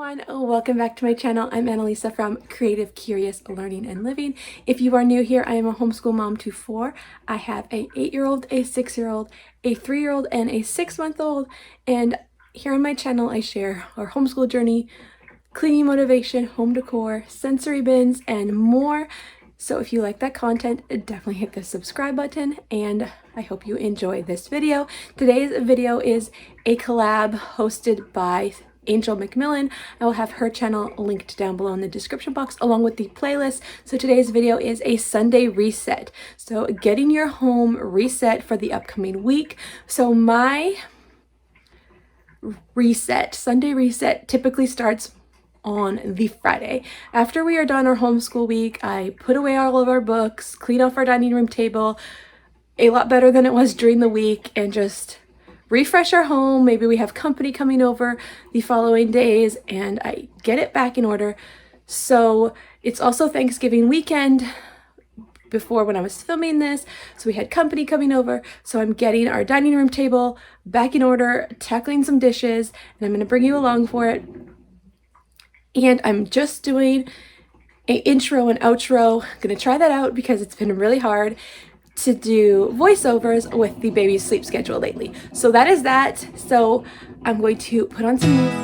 everyone, welcome back to my channel. I'm Annalisa from Creative Curious Learning and Living. If you are new here, I am a homeschool mom to 4. I have a 8-year-old, a 6-year-old, a 3-year-old, and a 6-month-old. And here on my channel, I share our homeschool journey, cleaning motivation, home decor, sensory bins, and more. So if you like that content, definitely hit the subscribe button, and I hope you enjoy this video. Today's video is a collab hosted by Angel McMillan. I will have her channel linked down below in the description box along with the playlist. So today's video is a Sunday reset. So getting your home reset for the upcoming week. So my Sunday reset typically starts on the Friday. After we are done our homeschool week, I put away all of our books, clean off our dining room table, a lot better than it was during the week, and just refresh our home. Maybe we have company coming over the following days, and I get it back in order. So it's also Thanksgiving weekend before when I was filming this, so we had company coming over, so I'm getting our dining room table back in order, tackling some dishes, and I'm going to bring you along for it. And I'm just doing an intro and outro. I'm going to try that out because it's been really hard to do voiceovers with the baby's sleep schedule lately. So that is that. So I'm going to put on some music.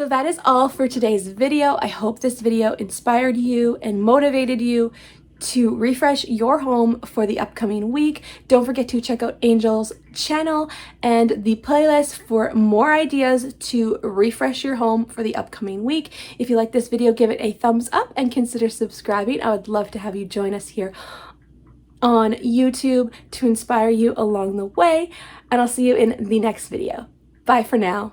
So that is all for today's video. I hope this video inspired you and motivated you to refresh your home for the upcoming week. Don't forget to check out Angel's channel and the playlist for more ideas to refresh your home for the upcoming week. If you like this video, give it a thumbs up and consider subscribing. I would love to have you join us here on YouTube to inspire you along the way, and I'll see you in the next video. Bye for now.